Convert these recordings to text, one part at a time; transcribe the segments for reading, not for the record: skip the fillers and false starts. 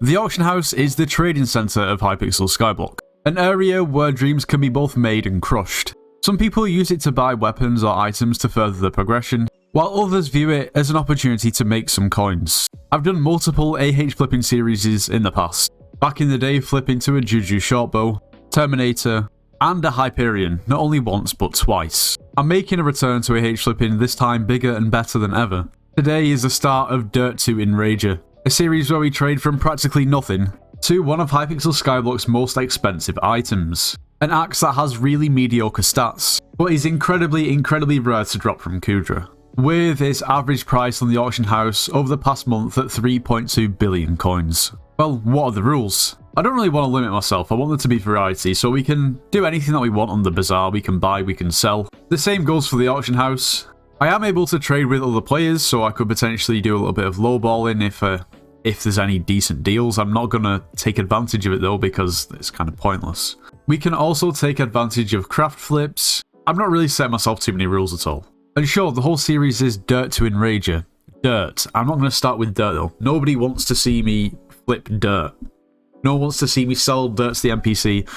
The auction house is the trading centre of Hypixel Skyblock, an area where dreams can be both made and crushed. Some people use it to buy weapons or items to further their progression, while others view it as an opportunity to make some coins. I've done multiple AH flipping series in the past. Back in the day, flipping to a Juju shortbow, Terminator, and a Hyperion, not only once but twice. I'm making a return to AH flipping, this time bigger and better than ever. Today is the start of Dirt 2 Enrager, a series where we trade from practically nothing to one of Hypixel Skyblock's most expensive items. An axe that has really mediocre stats, but is incredibly rare to drop from Kudra, with its average price on the auction house over the past month at 3.2 billion coins. Well, what are the rules? I don't really want to limit myself, I want there to be variety, so we can do anything that we want on the bazaar, we can buy, we can sell. The same goes for the auction house. I am able to trade with other players, so I could potentially do a little bit of lowballing if there's any decent deals. I'm not going to take advantage of it though, because it's kind of pointless. We can also take advantage of craft flips. I'm not really setting myself too many rules at all. And sure, the whole series is Dirt to Enrager. Dirt. I'm not going to start with dirt though. Nobody wants to see me flip dirt. No one wants to see me sell dirt to the NPC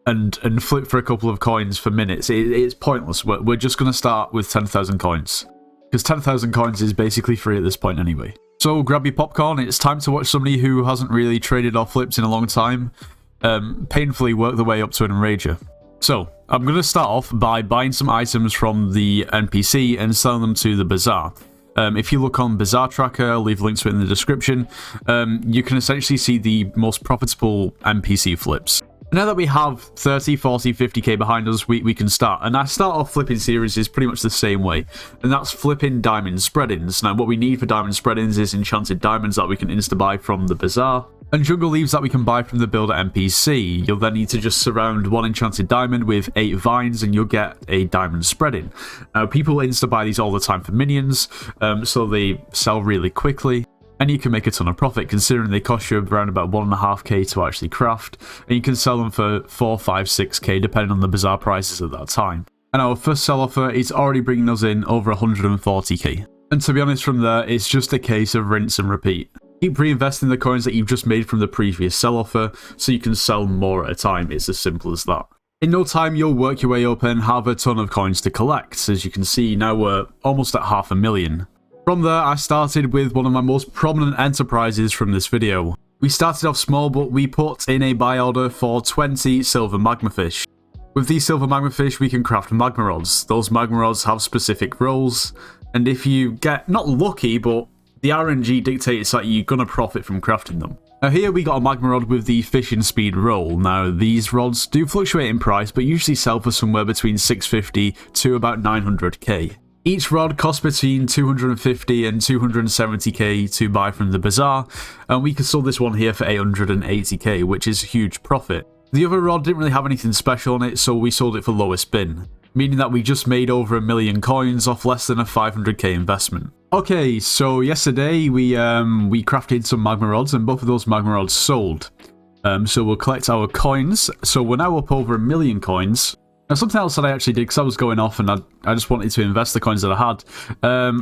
and flip for a couple of coins for minutes. It's pointless. We're just going to start with 10,000 coins. Because 10,000 coins is basically free at this point anyway. So grab your popcorn, it's time to watch somebody who hasn't really traded or flipped in a long time painfully work their way up to an Enrager. So, I'm going to start off by buying some items from the NPC and selling them to the bazaar. If you look on Bazaar Tracker, I'll leave links to it in the description, you can essentially see the most profitable NPC flips. Now that we have 30, 40, 50k behind us, we can start. And our start off flipping series is pretty much the same way. And that's flipping diamond spread-ins. Now what we need for diamond spread-ins is enchanted diamonds that we can insta-buy from the bazaar. And jungle leaves that we can buy from the builder NPC. You'll then need to just surround one enchanted diamond with 8 vines and you'll get a diamond spread-in. Now people insta-buy these all the time for minions, so they sell really quickly. And you can make a ton of profit considering they cost you around about 1.5k to actually craft, and you can sell them for 4, 5, 6k depending on the bazaar prices at that time. And our first sell offer is already bringing us in over 140k. And to be honest, from there, it's just a case of rinse and repeat. Keep reinvesting the coins that you've just made from the previous sell offer so you can sell more at a time. It's as simple as that. In no time, you'll work your way up and have a ton of coins to collect. As you can see, now we're almost at 500,000. From there, I started with one of my most prominent enterprises from this video. We started off small, but we put in a buy order for 20 silver magma fish. With these silver magma fish, we can craft magma rods. Those magma rods have specific roles, and if you get, not lucky, but the RNG dictates that you're going to profit from crafting them. Now here we got a magma rod with the fishing speed roll. Now these rods do fluctuate in price, but usually sell for somewhere between 650 to about 900k. Each rod costs between 250 and 270k to buy from the bazaar, and we could sell this one here for 880k, which is a huge profit. The other rod didn't really have anything special on it, so we sold it for lowest bin, meaning that we just made over 1 million coins off less than a 500k investment. Okay, so yesterday we crafted some magma rods, and both of those magma rods sold. So we'll collect our coins. So we're now up over 1 million coins. Now something else that I actually did, because I was going off and I just wanted to invest the coins that I had,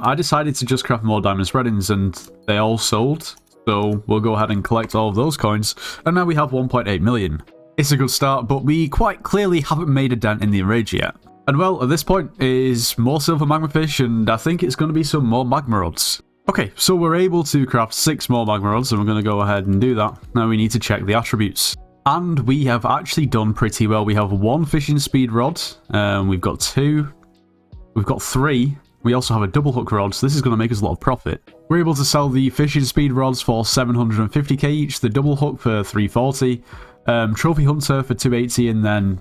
I decided to just craft more diamond spread-ins and they all sold. So we'll go ahead and collect all of those coins, and now we have 1.8 million. It's a good start, but we quite clearly haven't made a dent in the Enrager yet. And well, at this point is more silver magma fish, and I think it's going to be some more magma rods. Okay, so we're able to craft 6 more magma rods, and we're going to go ahead and do that. Now we need to check the attributes. And we have actually done pretty well. We have 1 fishing speed rod, we've got 2, we've got 3, we also have a double hook rod, so this is going to make us a lot of profit. We're able to sell the fishing speed rods for 750k each, the double hook for 340, trophy hunter for 280, and then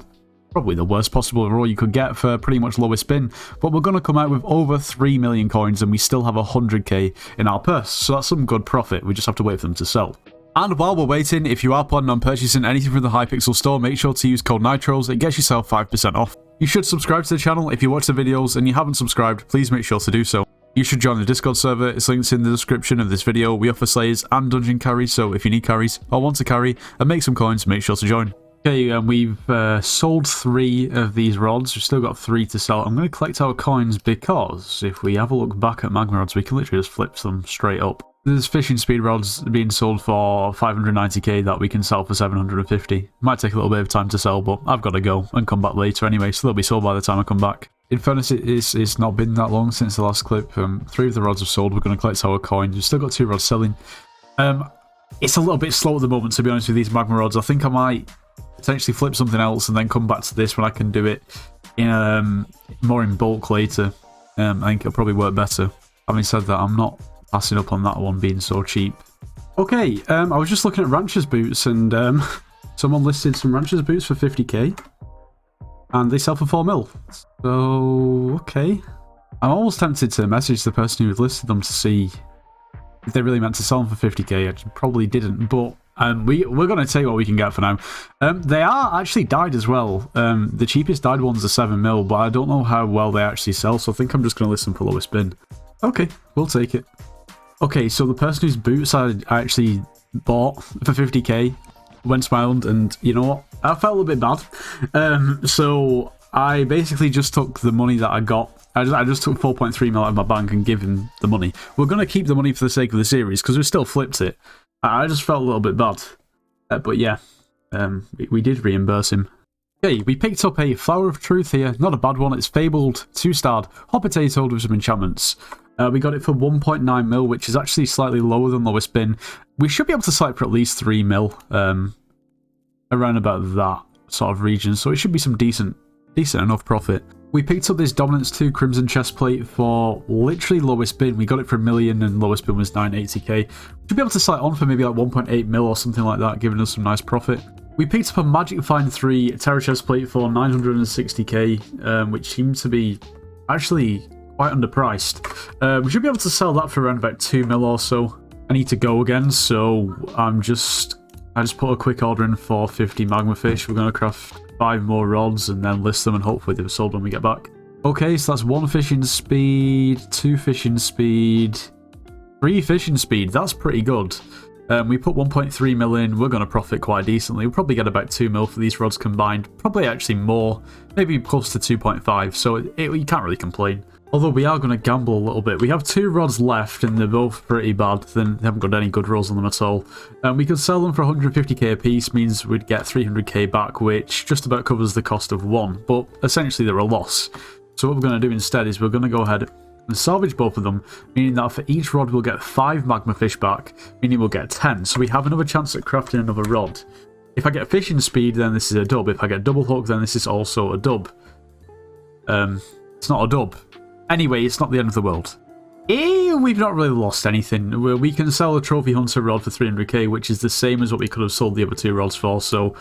probably the worst possible roll you could get for pretty much lowest bin. But we're going to come out with over 3 million coins, and we still have 100k in our purse, so that's some good profit. We just have to wait for them to sell. And while we're waiting, if you are planning on purchasing anything from the Hypixel store, make sure to use code NITROS. It gets yourself 5% off. You should subscribe to the channel. If you watch the videos and you haven't subscribed, please make sure to do so. You should join the Discord server. It's linked in the description of this video. We offer slayers and dungeon carries, so if you need carries or want to carry and make some coins, make sure to join. Okay, and we've sold 3 of these rods. We've still got 3 to sell. I'm going to collect our coins because if we have a look back at magma rods, we can literally just flip them straight up. There's fishing speed rods being sold for 590k that we can sell for 750. Might take a little bit of time to sell, but I've got to go and come back later anyway, so they'll be sold by the time I come back. In fairness, it's not been that long since the last clip. 3 of the rods have sold. We're going to collect our coins. We've still got 2 rods selling. It's a little bit slow at the moment, to be honest, with these magma rods. I think I might potentially flip something else and then come back to this when I can do it in more in bulk later. I think it'll probably work better. Having said that, I'm not passing up on that one being so cheap. Okay, I was just looking at Rancher's boots, and someone listed some Rancher's boots for 50k, and they sell for 4 mil. So, okay. I'm almost tempted to message the person who had listed them to see if they really meant to sell them for 50k. I probably didn't, but we're going to tell you what we can get for now. They are actually dyed as well. The cheapest dyed ones are 7 mil, but I don't know how well they actually sell, so I think I'm just going to list them for lowest bin. Okay, we'll take it. Okay, so the person whose boots I actually bought for 50k went smiling, and you know what? I felt a little bit bad. So I basically just took the money that I got. I just took 4.3 mil out of my bank and give him the money. We're going to keep the money for the sake of the series because we still flipped it. I just felt a little bit bad. But yeah, we did reimburse him. Okay, we picked up a Flower of Truth here. Not a bad one. It's fabled, 2-starred, hot potato with some enchantments. We got it for 1.9 mil, which is actually slightly lower than lowest bin. We should be able to sell it for at least 3 mil, around about that sort of region. So it should be some decent enough profit. We picked up this Dominance 2 Crimson Chestplate for literally lowest bin. We got it for 1 million and lowest bin was 980k. We should be able to sell it on for maybe like 1.8 mil or something like that, giving us some nice profit. We picked up a Magic Find 3 Terra Chestplate for 960k, which seemed to be actually quite underpriced. We should be able to sell that for around about 2 mil or so. I need to go again, so I just put a quick order in for 50 magma fish. We're going to craft 5 more rods and then list them, and hopefully they're sold when we get back. Okay, so that's 1 fishing speed, 2 fishing speed, 3 fishing speed. That's pretty good. We put 1.3 mil in. We're going to profit quite decently. We'll probably get about 2 mil for these rods combined. Probably actually more, maybe close to 2.5. So you can't really complain. Although we are going to gamble a little bit. We have 2 rods left and they're both pretty bad. Then they haven't got any good rolls on them at all. We could sell them for 150k a piece, means we'd get 300k back, which just about covers the cost of 1. But essentially they're a loss. So what we're going to do instead is we're going to go ahead and salvage both of them, meaning that for each rod we'll get 5 magma fish back, meaning we'll get 10. So we have another chance at crafting another rod. If I get fishing speed, then this is a dub. If I get double hook, then this is also a dub. It's not a dub. Anyway, it's not the end of the world. We've not really lost anything. We can sell a Trophy Hunter rod for 300k, which is the same as what we could have sold the other 2 rods for, so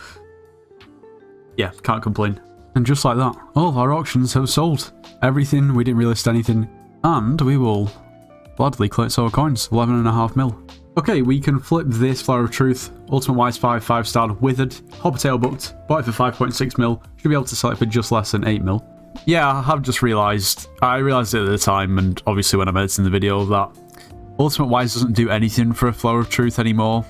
yeah, can't complain. And just like that, all of our auctions have sold. Everything, we didn't relist anything, and we will gladly collect our coins, 11.5 mil. Okay, we can flip this Flower of Truth, Ultimate Wise 5, 5-starred, Withered, Hot Potato booked, bought it for 5.6 mil, should be able to sell it for just less than 8 mil. Yeah, I have just realised. I realised it at the time, and obviously when I'm editing the video, that Ultimate Wise doesn't do anything for a Flower of Truth anymore.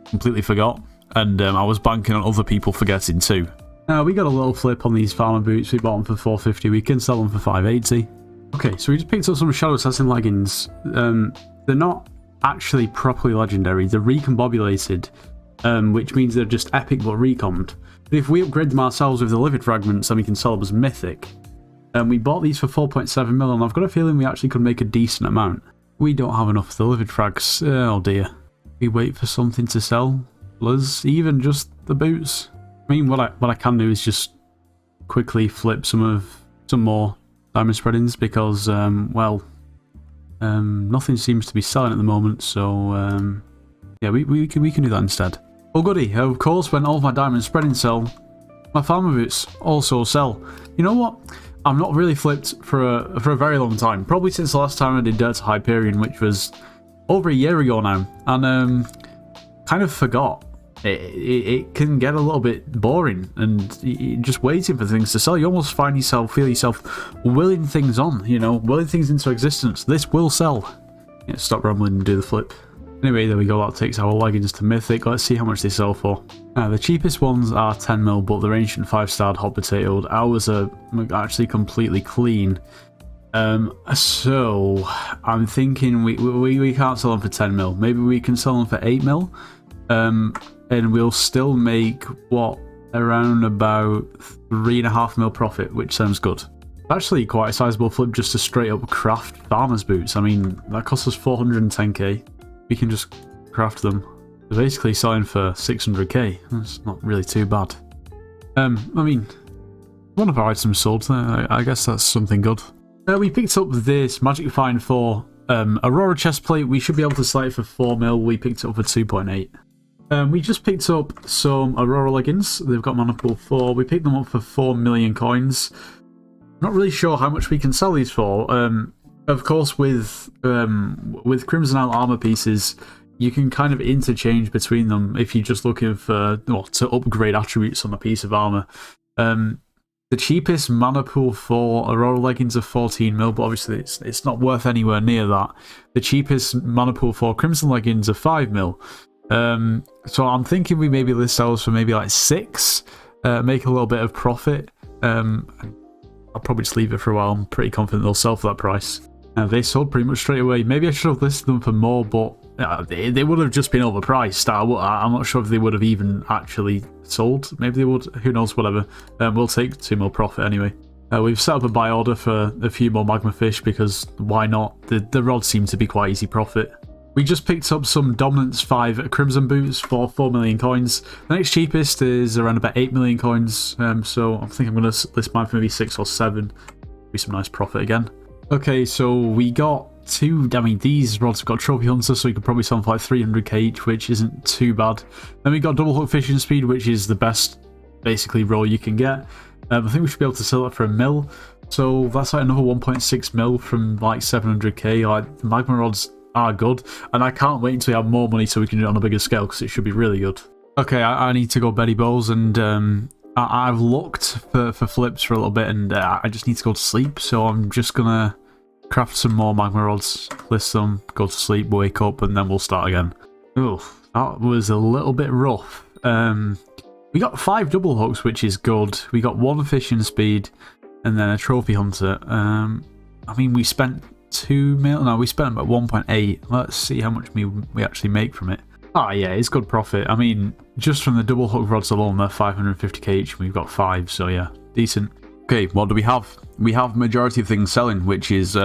Completely forgot. And I was banking on other people forgetting too. We got a little flip on these farmer boots. We bought them for 450. We can sell them for 580. Okay, so we just picked up some Shadow Assassin leggings. They're not actually properly legendary. They're recombobulated, which means they're just epic but recombed. But if we upgrade them ourselves with the Livid Fragments, then we can sell them as mythic. We bought these for 4.7 mil, and I've got a feeling we actually could make a decent amount. We don't have enough of the Livid Frags. Oh dear. We wait for something to sell. Plus, even just the boots. I mean, what I can do is just quickly flip some more diamond spreadings because, well, nothing seems to be selling at the moment. So, yeah, we can do that instead. Oh goody, of course, when all of my diamond spreadings sell, my farmer boots also sell. You know what? I'm not really flipped for a very long time. Probably since the last time I did Dirt to Hyperion, which was over a year ago now. And kind of forgot. It can get a little bit boring and just waiting for things to sell. You almost feel yourself willing things on, you know, willing things into existence. This will sell. Yeah, stop rambling and do the flip. Anyway, there we go. That takes our leggings to mythic. Let's see how much they sell for. The cheapest ones are 10 mil, but they're ancient 5-starred hot potatoed. Ours are actually completely clean. So I'm thinking we can't sell them for 10 mil. Maybe we can sell them for 8 mil. And we'll still make what, around about 3.5 mil profit, which sounds good. Actually, quite a sizable flip just to straight up craft farmer's boots. I mean, that costs us 410k. We can just craft them. They're basically selling for 600k. That's not really too bad. I mean, one of our items sold. I guess that's something good. We picked up this Magic Find for Aurora chestplate. We should be able to sell it for 4 mil. We picked it up for 2.8. We just picked up some Aurora leggings. They've got mana pool 4. We picked them up for 4 million coins. Not really sure how much we can sell these for. Of course, with Crimson Isle armor pieces, you can kind of interchange between them if you're just looking for to upgrade attributes on a piece of armor. The cheapest mana pool for Aurora leggings are 14 mil, but obviously it's not worth anywhere near that. The cheapest mana pool for Crimson leggings are 5 mil. So I'm thinking we maybe list those for maybe like 6, make a little bit of profit. I'll probably just leave it for a while. I'm pretty confident they'll sell for that price. They sold pretty much straight away. Maybe I should have listed them for more, but they would have just been overpriced. I'm not sure if they would have even actually sold. Maybe they would. Who knows, whatever. We'll take 2 mil profit anyway. We've set up a buy order for a few more magma fish because why not? The rods seem to be quite easy profit. We just picked up some Dominance 5 Crimson boots for 4 million coins. The next cheapest is around about 8 million coins, so I think I'm going to list mine for maybe 6 or 7. Be some nice profit again. Okay, so we got these rods have got Trophy Hunter, so we could probably sell them for like 300k each, which isn't too bad. Then we got Double Hook Fishing Speed, which is the best, basically, roll you can get. I think we should be able to sell that for 1 mil. So that's like another 1.6 mil from like 700k. Like, the Magma rods are good, and I can't wait until we have more money so we can do it on a bigger scale, because it should be really good. Okay, I need to go Betty Bowls, and I've looked for flips for a little bit, and I just need to go to sleep, so I'm just gonna craft some more magma rods, list them, go to sleep, wake up, and then we'll start again. Oh, that was a little bit rough. We got 5 double hooks, which is good. We got 1 fishing speed, and then a trophy hunter. I mean, we spent 2 mil. No, we spent about 1.8. Let's see how much we actually make from it. Ah, yeah, it's good profit. I mean, just from the double hook rods alone, they're 550k each, and we've got 5, so yeah, decent. Okay, what do we have? We have majority of things selling, which is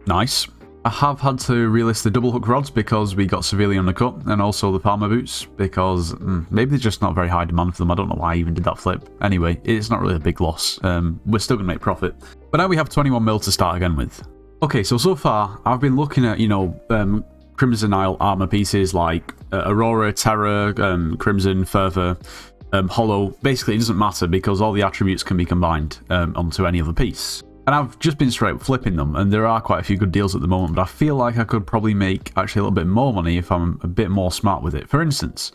nice. I have had to relist the double hook rods because we got severely undercut, and also the Palmer boots because maybe they're just not very high demand for them. I don't know why I even did that flip. Anyway, it's not really a big loss. We're still going to make profit. But now we have 21 mil to start again with. Okay, so far, I've been looking at, Crimson Isle armor pieces like Aurora, Terra, Crimson, Fervor, Hollow. Basically, it doesn't matter because all the attributes can be combined onto any other piece. And I've just been straight flipping them, and there are quite a few good deals at the moment, but I feel like I could probably make actually a little bit more money if I'm a bit more smart with it. For instance,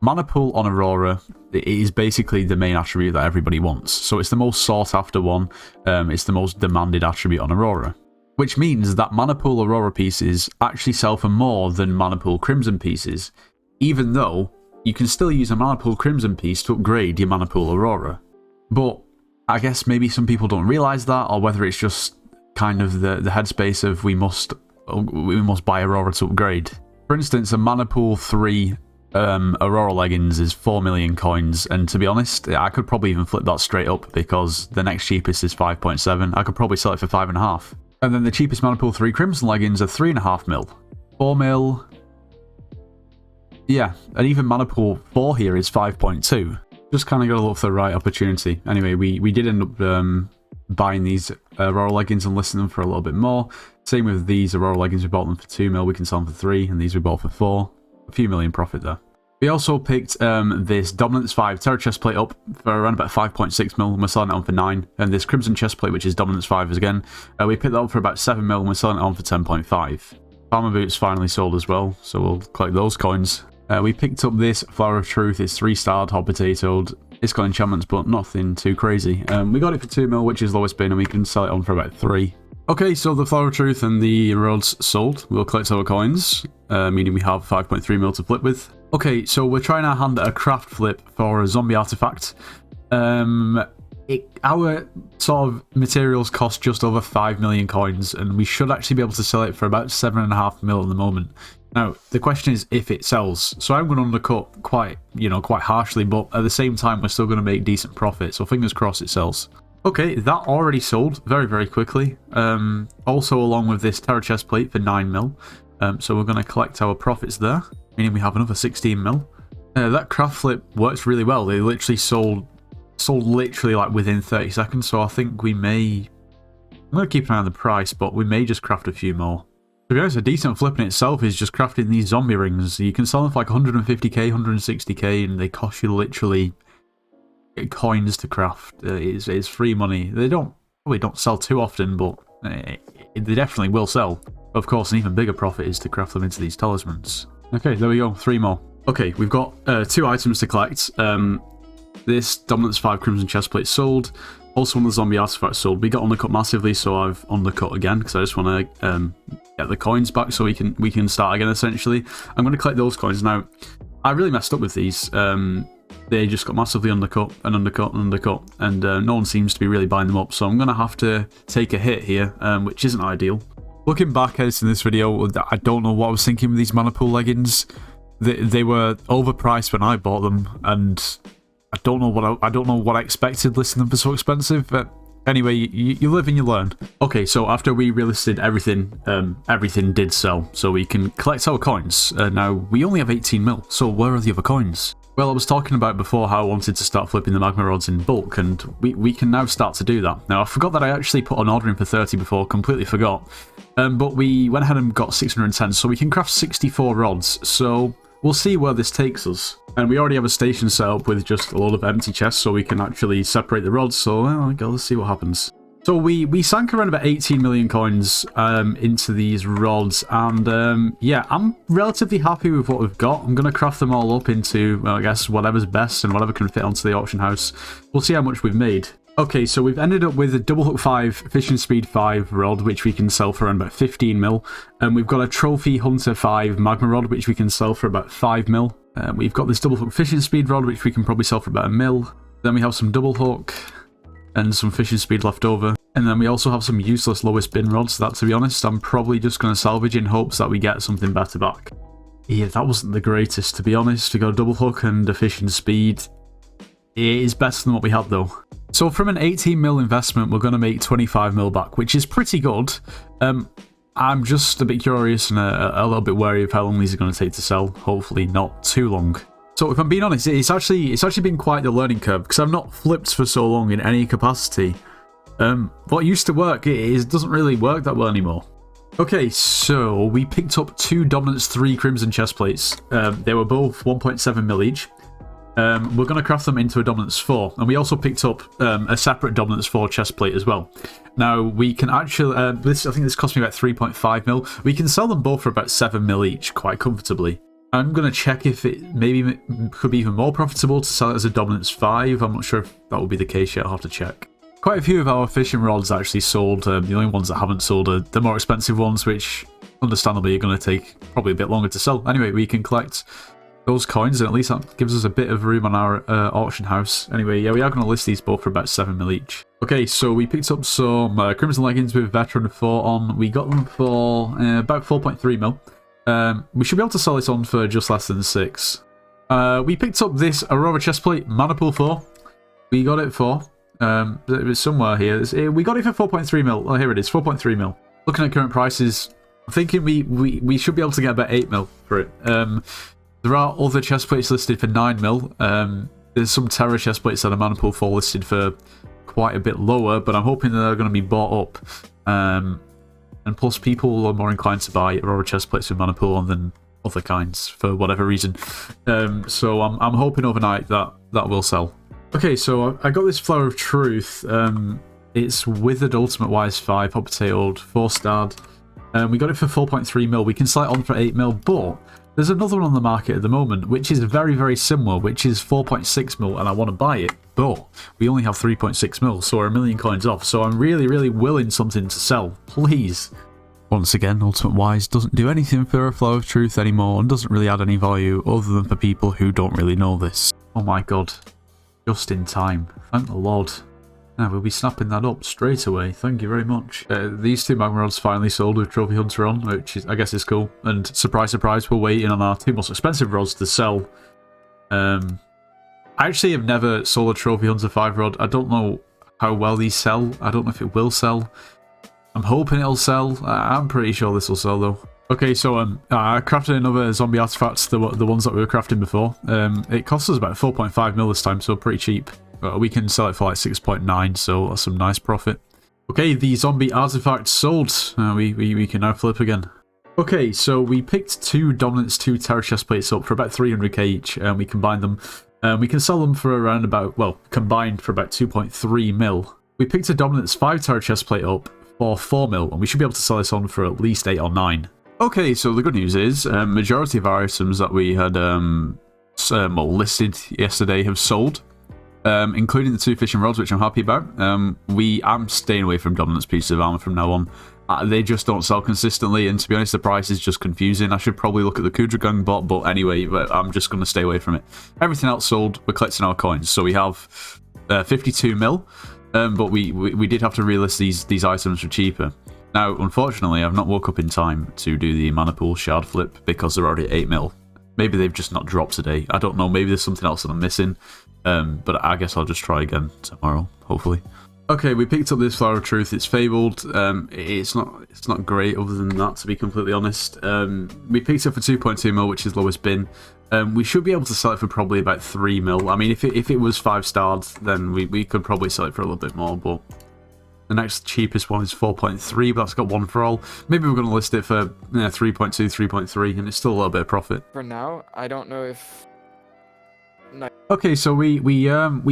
Mana Pool on Aurora is basically the main attribute that everybody wants. So it's the most sought after one, it's the most demanded attribute on Aurora. Which means that Mana Pool Aurora pieces actually sell for more than Mana Pool Crimson pieces, even though you can still use a Mana Pool Crimson piece to upgrade your Mana Pool Aurora. But I guess maybe some people don't realise that, or whether it's just kind of the headspace of we must buy Aurora to upgrade. For instance, a Mana Pool 3 Aurora leggings is 4 million coins, and to be honest, I could probably even flip that straight up because the next cheapest is 5.7. I could probably sell it for 5.5. And then the cheapest Mana Pool 3 Crimson leggings are 3.5 mil. 4 mil. Yeah, and even Mana Pool 4 here is 5.2. Just kind of got to look for the right opportunity. Anyway, we did end up buying these Aurora leggings and listing them for a little bit more. Same with these Aurora leggings, we bought them for 2 mil, we can sell them for 3, and these we bought for 4. A few million profit there. We also picked this Dominance 5 Terra chestplate up for around about 5.6 mil, and we're selling it on for 9. And this Crimson chestplate, which is Dominance 5 again, we picked that up for about 7 mil, and we're selling it on for 10.5. Palmer boots finally sold as well, so we'll collect those coins. We picked up this Flower of Truth. It's 3-starred, hot potatoed. It's got enchantments, but nothing too crazy. We got it for 2 mil, which is lowest bin, and we can sell it on for about 3. Okay, so the Flower of Truth and the rods sold. We'll collect our coins, meaning we have 5.3 mil to flip with. Okay, so we're trying our hand at a craft flip for a zombie artifact. our sort of materials cost just over 5 million coins, and we should actually be able to sell it for about 7.5 mil at the moment. Now, the question is if it sells. So I'm going to undercut quite harshly, but at the same time, we're still going to make decent profit. So fingers crossed it sells. Okay, that already sold very, very quickly. Also along with this Terra chest plate for 9 mil. So we're going to collect our profits there, meaning we have another 16 mil. That craft flip works really well. They literally sold literally like within 30 seconds. So I think we may... I'm going to keep an eye on the price, but we may just craft a few more. To be honest, a decent flip in itself is just crafting these zombie rings. You can sell them for like 150k, 160k, and they cost you literally coins to craft. It's free money. They probably don't sell too often, but they definitely will sell. Of course, an even bigger profit is to craft them into these talismans. Okay, there we go, 3 more. Okay, we've got 2 items to collect. This Dominance 5 Crimson Chestplate sold. Also, one of the zombie artifacts sold. We got undercut massively, so I've undercut again because I just want to get the coins back so we can start again. Essentially, I'm going to collect those coins now. I really messed up with these. They just got massively undercut and undercut and undercut, and no one seems to be really buying them up. So I'm going to have to take a hit here, which isn't ideal. Looking back at this video, I don't know what I was thinking with these mana pool leggings. They were overpriced when I bought them, and I don't know what I expected listing them for so expensive, but anyway, you live and you learn. Okay, so after we relisted everything, everything did sell, so we can collect our coins. Now, we only have 18 mil, so where are the other coins? Well, I was talking about before how I wanted to start flipping the magma rods in bulk, and we can now start to do that. Now, I forgot that I actually put an order in for 30 before, completely forgot. But we went ahead and got 610, so we can craft 64 rods, so we'll see where this takes us. And we already have a station set up with just a lot of empty chests, so we can actually separate the rods, so let's see what happens. So we sank around about 18 million coins into these rods, and yeah, I'm relatively happy with what we've got. I'm going to craft them all up into, well, I guess, whatever's best and whatever can fit onto the auction house. We'll see how much we've made. Okay, so we've ended up with a double hook 5, fishing speed 5 rod, which we can sell for around about 15 mil. And we've got a trophy hunter 5 magma rod, which we can sell for about 5 mil. We've got this double hook fishing speed rod, which we can probably sell for about 1 mil. Then we have some double hook and some fishing speed left over. And then we also have some useless lowest bin rods that, to be honest, I'm probably just going to salvage in hopes that we get something better back. Yeah, that wasn't the greatest, to be honest. We got a double hook and a fishing speed. It is better than what we had, though. So from an 18 mil investment, we're going to make 25 mil back, which is pretty good. I'm just a bit curious and a little bit wary of how long these are going to take to sell. Hopefully not too long. So if I'm being honest, it's actually been quite the learning curve, because I've not flipped for so long in any capacity. What used to work doesn't really work that well anymore. Okay, so we picked up 2 Dominance 3 Crimson chest plates. They were both 1.7 mil each. We're going to craft them into a Dominance 4, and we also picked up a separate Dominance 4 chest plate as well. Now, we can actually... I think this cost me about 3.5 mil. We can sell them both for about 7 mil each, quite comfortably. I'm going to check if it maybe could be even more profitable to sell it as a Dominance 5. I'm not sure if that will be the case yet. I'll have to check. Quite a few of our fishing rods actually sold. The only ones that haven't sold are the more expensive ones, which understandably are going to take probably a bit longer to sell. Anyway, we can collect those coins, and at least that gives us a bit of room on our auction house. Anyway, yeah, we are going to list these both for about 7 mil each. Okay, so we picked up some Crimson leggings with Veteran 4 on. We got them for about 4.3 mil. We should be able to sell this on for just less than 6. We picked up this Aurora chestplate, Mana Pool 4. We got it for... it was somewhere here. We got it for 4.3 mil. Oh, here it is, 4.3 mil. Looking at current prices, I'm thinking we should be able to get about 8 mil for it. There are other chest plates listed for 9 mil. There's some Terra chest plates that are Mana Pool 4 listed for quite a bit lower, but I'm hoping that they're going to be bought up. And plus, people are more inclined to buy Aurora chest plates with Mana Pool than other kinds for whatever reason. So I'm hoping overnight that will sell. Okay, so I got this Flower of Truth. It's Withered Ultimate Wise 5, hot potatoed, 4-starred. We got it for 4.3 mil. We can sell it on for 8 mil, but there's another one on the market at the moment, which is very, very similar, which is 4.6 mil, and I want to buy it, but we only have 3.6 mil, so we're 1 million coins off. So I'm really, really willing something to sell. Please. Once again, Ultimate Wise doesn't do anything for a Flow of Truth anymore and doesn't really add any value other than for people who don't really know this. Oh my god. Just in time. Thank the Lord. Now we'll be snapping that up straight away. Thank you very much. These two magma rods finally sold with Trophy Hunter on, which is, I guess is cool. And surprise, surprise, we're waiting on our two most expensive rods to sell. I actually have never sold a Trophy Hunter 5 rod. I don't know how well these sell. I don't know if it will sell. I'm hoping it'll sell. I'm pretty sure this will sell though. Okay, so I crafted another zombie artifacts, the ones that we were crafting before. It cost us about 4.5 mil this time, so pretty cheap. We can sell it for like 6.9, so that's some nice profit. Okay, the zombie artifacts sold. We can now flip again. Okay, so we picked two Dominance 2 Terra chest plates up for about 300k each, and we combined them. We can sell them for around about, well, combined for about 2.3 mil. We picked a Dominance 5 Terra chest plate up for 4 mil, and we should be able to sell this on for at least 8 or 9. Okay, so the good news is, majority of our items that we had listed yesterday have sold, including the two fishing rods, which I'm happy about. I'm staying away from Dominance pieces of armor from now on. They just don't sell consistently, and to be honest, the price is just confusing. I should probably look at the Kudragang bot, but anyway, I'm just going to stay away from it. Everything else sold, we're collecting our coins. So we have 52 mil, but we did have to relist these items for cheaper. Now, unfortunately, I've not woke up in time to do the mana pool shard flip because they're already 8 mil. Maybe they've just not dropped today. I don't know, maybe there's something else that I'm missing. But I guess I'll just try again tomorrow, hopefully. Okay, we picked up this Flower of Truth. It's fabled. It's not great other than that, to be completely honest. We picked it for 2.2 mil, which is lowest bin. We should be able to sell it for probably about 3 mil. I mean, if it was 5-starred, then we could probably sell it for a little bit more, but the next cheapest one is 4.3, but that's got one for all. Maybe we're going to list it for 3.2, 3.3, and it's still a little bit of profit. For now, I don't know if... No. Okay, so we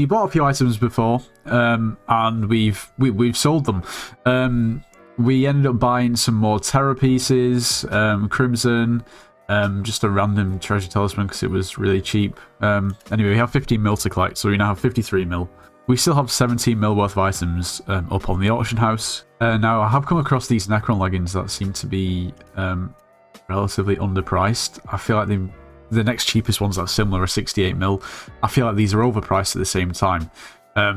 bought a few items before, and we've sold them. We ended up buying some more Terra pieces, Crimson, just a random treasure talisman because it was really cheap. Anyway, we have 15 mil to collect, so we now have 53 mil. We still have 17 mil worth of items up on the auction house. Now, I have come across these Necron leggings that seem to be relatively underpriced. I feel like the next cheapest ones that are similar are 68 mil. I feel like these are overpriced at the same time.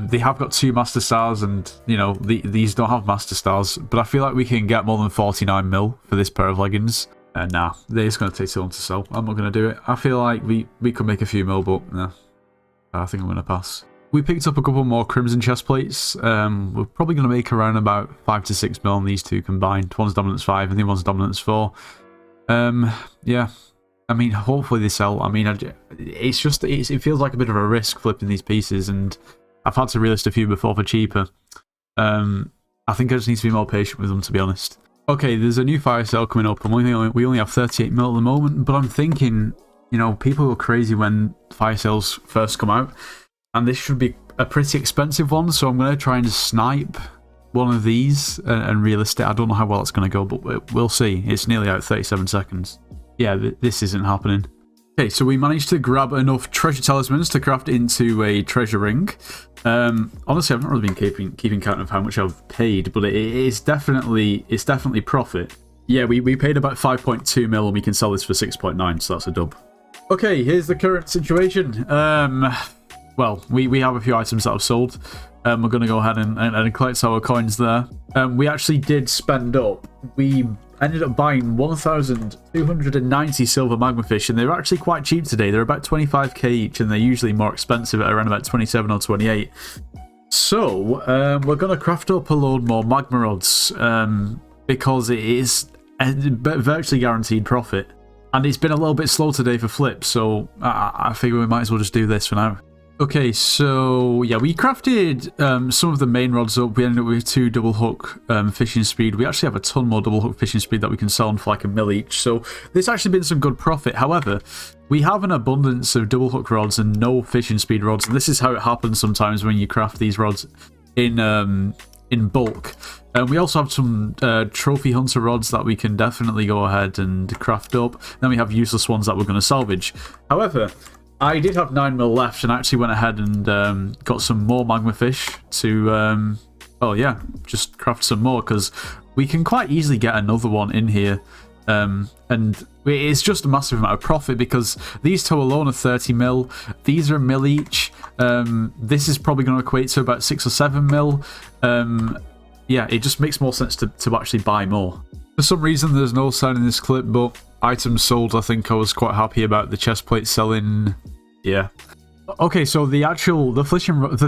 They have got 2 Master Stars, and these don't have Master Stars, but I feel like we can get more than 49 mil for this pair of leggings. Nah, they're just going to take too long to sell. I'm not going to do it. I feel like we could make a few mil, but nah, I think I'm going to pass. We picked up a couple more Crimson chest plates. We're probably going to make around about 5 to 6 mil on these two combined. One's Dominance 5 and the other one's Dominance 4. Yeah. I mean, hopefully they sell. I mean, it feels like a bit of a risk flipping these pieces, and I've had to relist a few before for cheaper. I think I just need to be more patient with them, to be honest. Okay, there's a new fire sale coming up, and we only have 38 mil at the moment, but I'm thinking, people go crazy when fire sales first come out, and this should be a pretty expensive one, so I'm going to try and snipe one of these and relist it. I don't know how well it's going to go, but we'll see. It's nearly out 37 seconds. Yeah, this isn't happening. Okay, so we managed to grab enough treasure talismans to craft into a treasure ring. Honestly, I've not really been keeping count of how much I've paid, but it's definitely profit. Yeah, we paid about 5.2 mil, and we can sell this for 6.9, so that's a dub. Okay, here's the current situation. Well, we have a few items that have sold. We're going to go ahead and collect our coins there. We actually did spend up. We ended up buying 1,290 silver magmafish, and they're actually quite cheap today. They're about 25k each, and they're usually more expensive at around about 27 or 28. So, we're going to craft up a load more magma rods, because it is a virtually guaranteed profit. And it's been a little bit slow today for flips, so I figure we might as well just do this for now. Okay, so yeah, we crafted some of the main rods up. We ended up with 2 double hook fishing speed. We actually have a ton more double hook fishing speed that we can sell on for like a mil each. So there's actually been some good profit. However, we have an abundance of double hook rods and no fishing speed rods. And this is how it happens sometimes when you craft these rods in bulk. We also have some trophy hunter rods that we can definitely go ahead and craft up. Then we have useless ones that we're going to salvage. However, I did have 9 mil left, and I actually went ahead and got some more magma fish to, well, yeah, just craft some more, because we can quite easily get another one in here And it's just a massive amount of profit because these two alone are 30 mil. These are a mil each. This is probably going to equate to about 6 or 7 mil. Yeah, it just makes more sense to actually buy more. For some reason, there's no sign in this clip, but items sold, I think I was quite happy about the chest plate selling. Yeah. Okay, so the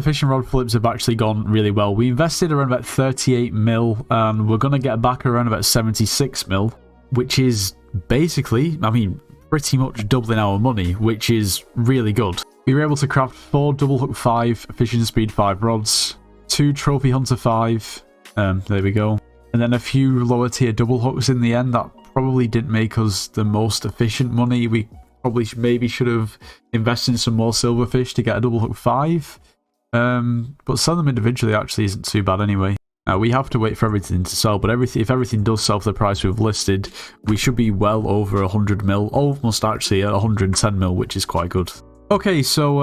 fishing rod flips have actually gone really well. We invested around about 38 mil, and we're going to get back around about 76 mil, which is basically, I mean, pretty much doubling our money, which is really good. We were able to craft 4 double hook 5 fishing speed 5 rods, 2 trophy hunter 5, there we go, and then a few lower tier double hooks in the end. That probably didn't make us the most efficient money. We probably maybe should have invested in some more silverfish to get a double hook 5, but selling them individually actually isn't too bad anyway. We have to wait for everything to sell, but if everything does sell for the price we've listed, we should be well over 100 mil, almost actually at 110 mil, which is quite good. Okay, so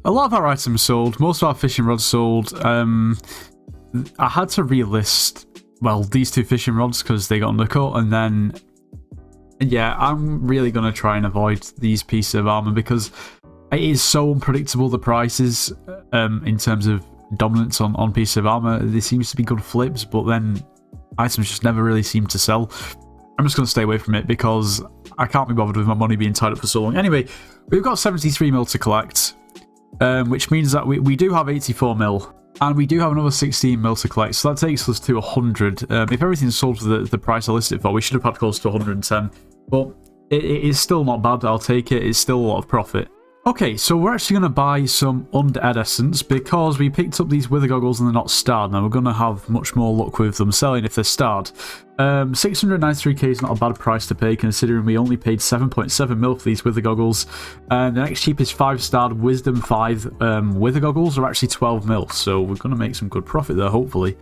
a lot of our items sold, most of our fishing rods sold. I had to relist, well, these 2 fishing rods because they got undercut, and then, yeah, I'm really going to try and avoid these pieces of armor because it is so unpredictable, the prices, in terms of dominance on pieces of armor. There seems to be good flips, but then items just never really seem to sell. I'm just going to stay away from it because I can't be bothered with my money being tied up for so long. Anyway, we've got 73 mil to collect, which means that we do have 84 mil, and we do have another 16 mil to collect, so that takes us to 100. If everything's sold for the price I listed it for, we should have had close to 110, but it is still not bad. I'll take it. It's still a lot of profit. Okay, so we're actually going to buy some undead essence because we picked up these wither goggles and they're not starred. Now we're going to have much more luck with them selling if they're starred. 693k is not a bad price to pay considering we only paid 7.7 mil for these wither goggles. And the next cheapest 5-starred wisdom 5 wither goggles are actually 12 mil, so we're going to make some good profit there, hopefully.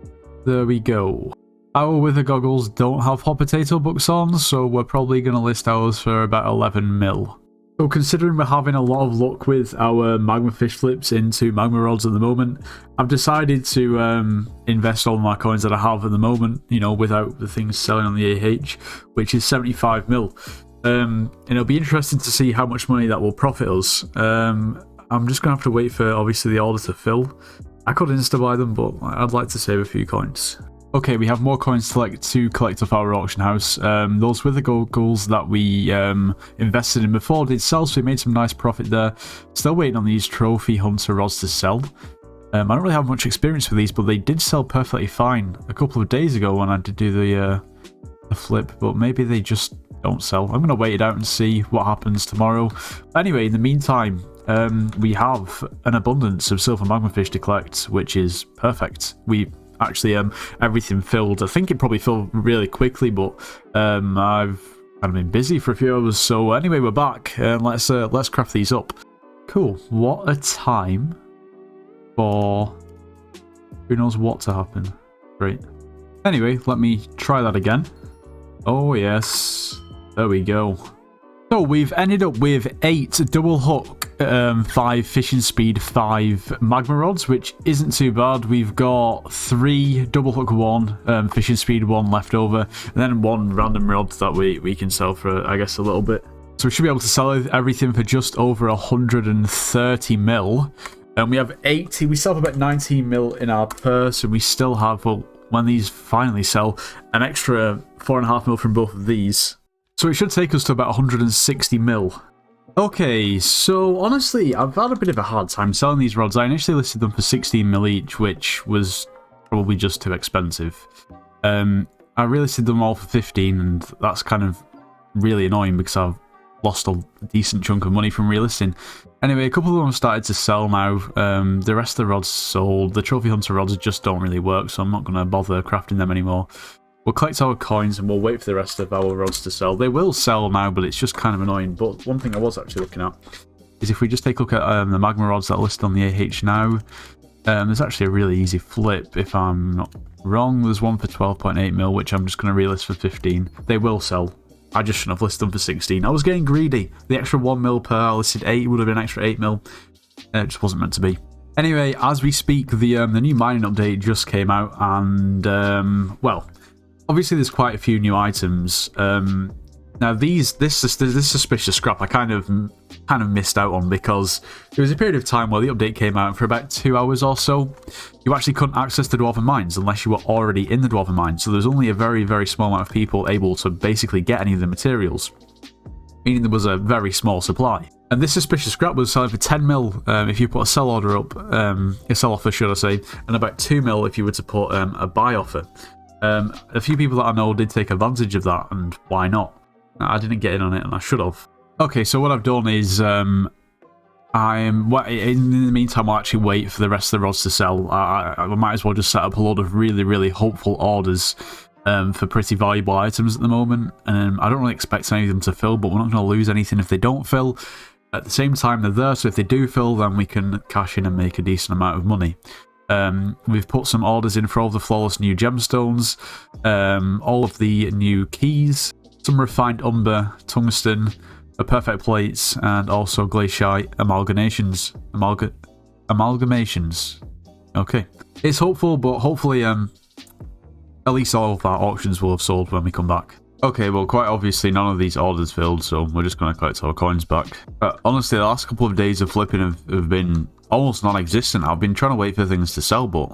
There we go. Our wither goggles don't have hot potato books on, so we're probably going to list ours for about 11 mil. So considering we're having a lot of luck with our magma fish flips into magma rods at the moment, I've decided to invest all my coins that I have at the moment, you know, without the things selling on the AH, which is 75 mil. And it'll be interesting to see how much money that will profit us. I'm just going to have to wait for, obviously, the order to fill. I could insta-buy them, but I'd like to save a few coins. Okay, we have more coins to collect off our auction house. Those wither goggles that we invested in before did sell, so we made some nice profit there. Still waiting on these trophy hunter rods to sell. I don't really have much experience with these, but they did sell perfectly fine a couple of days ago when I did do the flip, but maybe they just don't sell. I'm going to wait it out and see what happens tomorrow. Anyway, in the meantime, we have an abundance of silver magma fish to collect, which is perfect. We actually everything filled. I think it probably filled really quickly, but I've kind of been busy for a few hours. So anyway, we're back and let's craft these up. Cool. What a time for who knows what to happen. Great. Anyway, let me try that again. Oh yes, there we go. So we've ended up with 8 double hook 5 fishing speed 5 magma rods, which isn't too bad. We've got 3 double hook 1 fishing speed 1 left over, and then 1 random rod that we can sell for, I guess, a little bit. So we should be able to sell everything for just over 130 mil. And we have 80. We still have about 19 mil in our purse, and we still have, well, when these finally sell, an extra 4.5 mil from both of these. So it should take us to about 160 mil. Okay, so honestly, I've had a bit of a hard time selling these rods. I initially listed them for 16 mil each, which was probably just too expensive. I relisted them all for 15, and that's kind of really annoying because I've lost a decent chunk of money from relisting. Anyway, a couple of them have started to sell now. The rest of the rods sold. The trophy hunter rods just don't really work, so I'm not going to bother crafting them anymore. We'll collect our coins and we'll wait for the rest of our rods to sell. They will sell now, but it's just kind of annoying. But one thing I was actually looking at is if we just take a look at the magma rods that are listed on the AH now, there's actually a really easy flip, if I'm not wrong. There's one for 12.8 mil, which I'm just going to relist for 15. They will sell. I just shouldn't have listed them for 16. I was getting greedy. The extra 1 mil per I listed 8 would have been an extra 8 mil. It just wasn't meant to be. Anyway, as we speak, the new mining update just came out, and well, obviously there's quite a few new items. Now this suspicious scrap I kind of missed out on, because there was a period of time where the update came out, and for about 2 hours or so, you actually couldn't access the Dwarven Mines unless you were already in the Dwarven Mines. So there's only a very, very small amount of people able to basically get any of the materials, meaning there was a very small supply. And this suspicious scrap was selling for 10 mil if you put a sell order up, a sell offer should I say, and about 2 mil if you were to put a buy offer. A few people that I know did take advantage of that, and why not? I didn't get in on it, and I should have. Okay, so what I've done is, in the meantime, I'll actually wait for the rest of the rods to sell. I might as well just set up a load of really, really hopeful orders for pretty valuable items at the moment. I don't really expect any of them to fill, but we're not going to lose anything if they don't fill. At the same time, they're there, so if they do fill, then we can cash in and make a decent amount of money. We've put some orders in for all the flawless new gemstones, all of the new keys, some refined umber, tungsten, perfect plates, and also glaciite amalgamations. Amalgamations. Okay. It's hopeful, but hopefully at least all of our auctions will have sold when we come back. Okay, well, quite obviously none of these orders filled, so we're just going to collect our coins back. Honestly, the last couple of days of flipping have been almost non-existent. I've been trying to wait for things to sell, but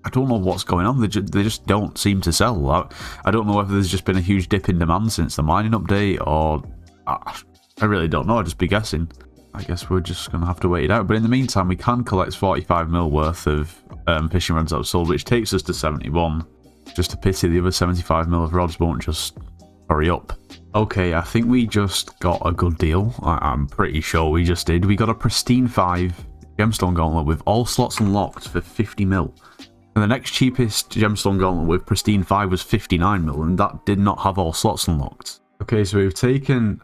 I don't know what's going on. They just don't seem to sell. I don't know whether there's just been a huge dip in demand since the mining update, or I really don't know. I'd just be guessing. I guess we're just going to have to wait it out. But in the meantime, we can collect 45 mil worth of fishing rods that have sold, which takes us to 71. Just a pity the other 75 mil of rods won't just hurry up. Okay, I think we just got a good deal. I'm pretty sure we just did. We got a pristine 5 gemstone gauntlet with all slots unlocked for 50 mil. And the next cheapest gemstone gauntlet with pristine 5 was 59 mil, and that did not have all slots unlocked. Okay, so we've taken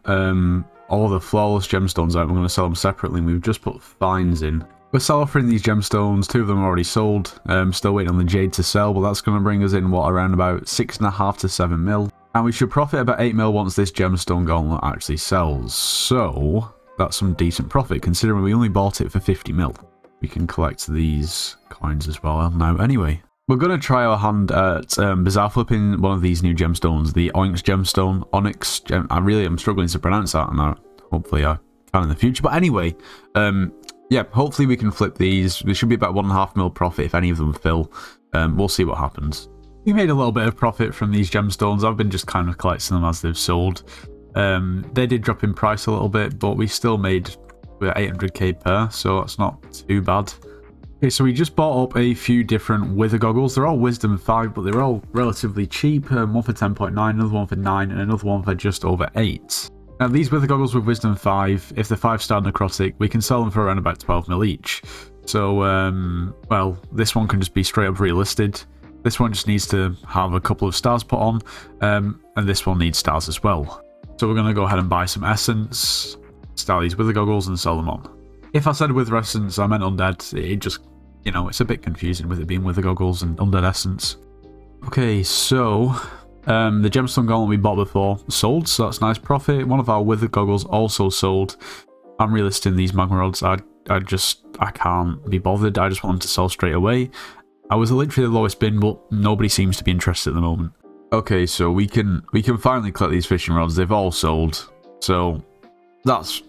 all the flawless gemstones out. We're going to sell them separately, and we've just put fines in. We're sell offering these gemstones. 2 of them are already sold. Still waiting on the jade to sell, but that's going to bring us in, what, around about 6.5 to 7 mil. And we should profit about 8 mil once this gemstone gauntlet actually sells. So that's some decent profit, considering we only bought it for 50 mil. We can collect these coins as well now anyway. We're going to try our hand at bizarre flipping one of these new gemstones, the Onyx gemstone. I really am struggling to pronounce that, and hopefully I can in the future. But anyway, yeah, hopefully we can flip these. There should be about 1.5 mil profit if any of them fill. We'll see what happens. We made a little bit of profit from these gemstones. I've been just kind of collecting them as they've sold. They did drop in price a little bit, but we still made 800k per, so that's not too bad. Okay, so we just bought up a few different wither goggles. They're all wisdom 5, but they're all relatively cheap. One for 10.9, another one for 9, and another one for just over 8. Now these wither goggles with wisdom 5, if they're 5-star necrotic, we can sell them for around about 12 mil each. So, well, this one can just be straight up relisted. This one just needs to have a couple of stars put on, and this one needs stars as well. So we're going to go ahead and buy some essence, style these wither goggles, and sell them on. If I said wither essence, I meant undead. It just, you know, it's a bit confusing with it being wither goggles and undead essence. Okay, so the gemstone gauntlet we bought before sold, so that's nice profit. One of our wither goggles also sold. I'm relisting these magma rods. I can't be bothered. I just want them to sell straight away. I was literally the lowest bin, but nobody seems to be interested at the moment. Okay, so we can finally collect these fishing rods. They've all sold, so that's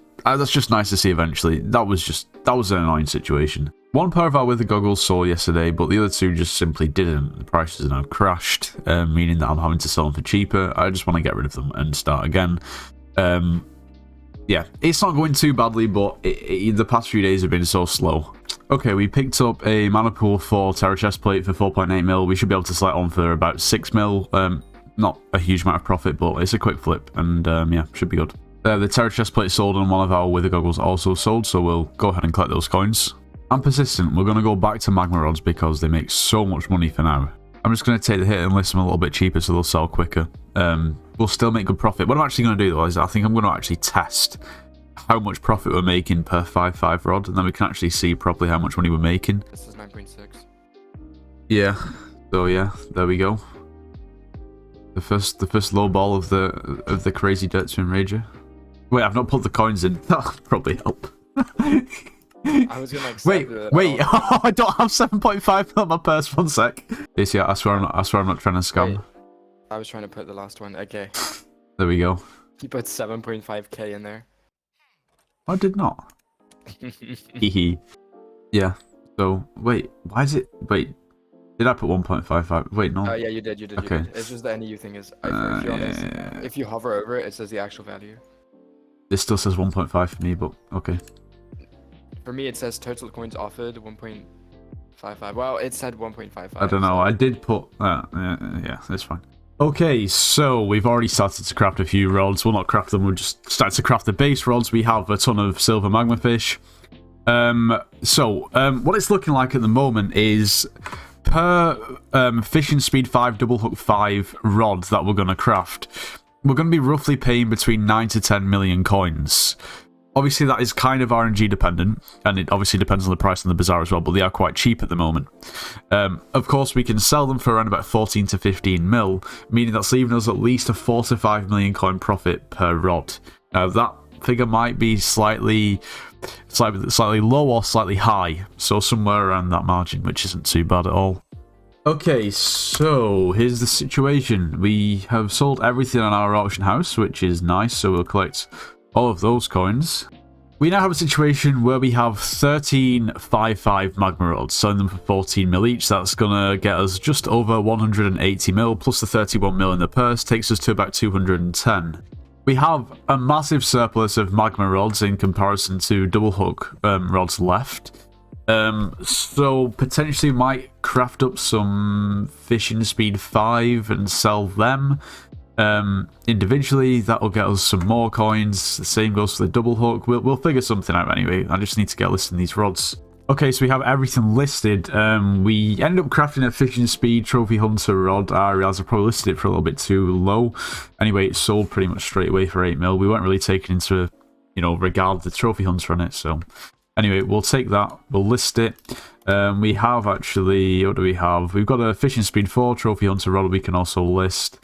just nice to see eventually. That was an annoying situation. One pair of our wither goggles sold yesterday, but the other 2 just simply didn't. The prices have now crashed, meaning that I'm having to sell them for cheaper. I just want to get rid of them and start again. Yeah, it's not going too badly, but the past few days have been so slow. Okay, we picked up a mana pool for Terra chest plate for 4.8 mil. We should be able to select on for about 6 mil. Not a huge amount of profit, but it's a quick flip, and yeah, should be good. The Terra chest plate sold, and one of our wither goggles also sold, so we'll go ahead and collect those coins. I'm persistent. We're going to go back to magma rods because they make so much money for now. I'm just going to take the hit and list them a little bit cheaper so they'll sell quicker. We'll still make good profit. What I'm actually going to do though is I think I'm going to actually test how much profit we're making per 5.5 rod, and then we can actually see properly how much money we're making. This is 9.6. Yeah. So yeah, there we go. The first low ball of the crazy dirt to Enrager. Wait, I've not put the coins in. That'll probably help. I was gonna accept wait. Oh, I don't have 7.5 on my purse. 1 sec. Yes, yeah, I swear I'm not trying to scam. Wait. I was trying to put the last one. Okay. There we go. He put 7.5k in there. I did not. Hehe. Yeah. So, wait, why is it... Wait, did I put 1.55? Wait, no. Yeah, you did. Okay. You did. It's just the NEU thing is, if you're honest, yeah. if you hover over it, it says the actual value. This still says 1.5 for me, but okay. For me, it says total coins offered 1.55. Well, it said 1.55. I don't know. So. I did put... yeah, that's fine. Okay, so we've already started to craft a few rods. Well, not craft them, we'll just start to craft the base rods. We have a ton of silver magma fish. What it's looking like at the moment is per fishing speed 5, double hook 5 rod that we're going to craft, we're going to be roughly paying between 9 to 10 million coins. Obviously, that is kind of RNG dependent, and it obviously depends on the price on the bazaar as well, but they are quite cheap at the moment. Of course, we can sell them for around about 14 to 15 mil, meaning that's leaving us at least a 4 to 5 million coin profit per rod. Now, that figure might be slightly low or slightly high, so somewhere around that margin, which isn't too bad at all. Okay, so here's the situation. We have sold everything on our auction house, which is nice, so we'll collect all of those coins. We now have a situation where we have 13 5.5 magma rods, selling them for 14 mil each. That's gonna get us just over 180 mil, plus the 31 mil in the purse, takes us to about 210. We have a massive surplus of magma rods in comparison to double hook rods left. So potentially might craft up some fishing speed 5 and sell them. Individually, that will get us some more coins. The same goes for the double hook. We'll figure something out anyway. I just need to get listed these rods. Okay, so we have everything listed. We ended up crafting a fishing speed trophy hunter rod. I realised I probably listed it for a little bit too low. Anyway, it sold pretty much straight away for 8 mil. We weren't really taking into, regard the trophy hunter on it. So anyway, we'll take that. We'll list it. We have actually, what do we have? We've got a fishing speed 4 trophy hunter rod we can also list.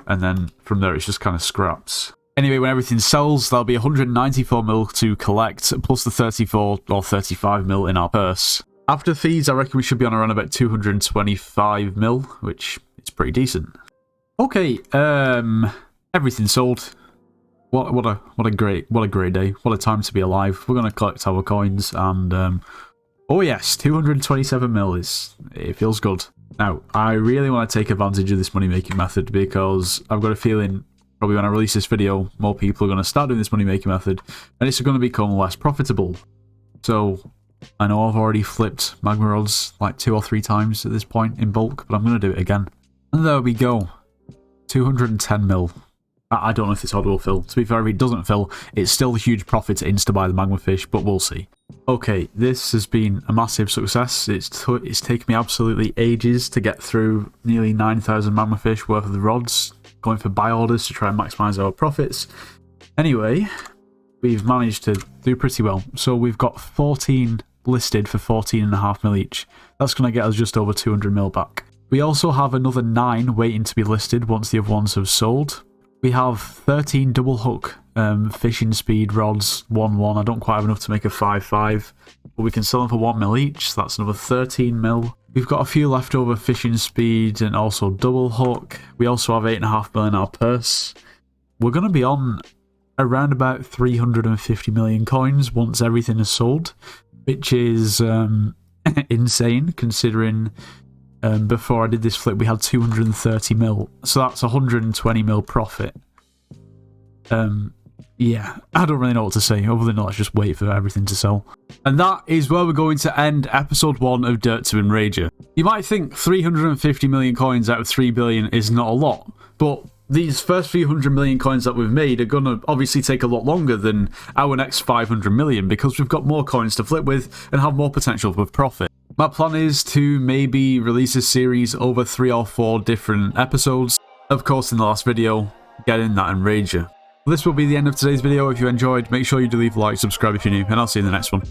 And then from there, it's just kind of scraps. Anyway, when everything sells, there'll be 194 mil to collect, plus the 34 or 35 mil in our purse. After fees, I reckon we should be on around about 225 mil, which is pretty decent. Okay, everything sold. What a great day. What a time to be alive. We're gonna collect our coins and oh yes, 227 mil it feels good. Now, I really want to take advantage of this money-making method because I've got a feeling probably when I release this video, more people are going to start doing this money-making method and it's going to become less profitable. So, I know I've already flipped magma rods like 2 or 3 times at this point in bulk, but I'm going to do it again. And there we go. 210 mil. I don't know if this order will fill. To be fair, if it doesn't fill, it's still a huge profit to insta-buy the magma fish, but we'll see. Okay, this has been a massive success. It's taken me absolutely ages to get through nearly 9,000 magma fish worth of the rods, going for buy orders to try and maximise our profits. Anyway, we've managed to do pretty well. So we've got 14 listed for 14.5 mil each. That's going to get us just over 200 mil back. We also have another 9 waiting to be listed once the other ones have sold. We have 13 double hook fishing speed rods, 1-1. I don't quite have enough to make a 5.5, but we can sell them for 1 mil each, so that's another 13 mil. We've got a few leftover fishing speed and also double hook. We also have 8.5 mil in our purse. We're going to be on around about 350 million coins once everything is sold, which is insane considering before I did this flip we had 230 mil, so that's 120 mil profit. Yeah, I don't really know what to say other than let's just wait for everything to sell. And that is where we're going to end episode 1 of Dirt to Enrager. You might think 350 million coins out of 3 billion is not a lot, but these first few 100 million coins that we've made are going to obviously take a lot longer than our next 500 million because we've got more coins to flip with and have more potential for profit. My plan is to maybe release this series over 3 or 4 different episodes. Of course, in the last video, getting that Enrager. This will be the end of today's video. If you enjoyed, make sure you do leave a like, subscribe if you're new, and I'll see you in the next one.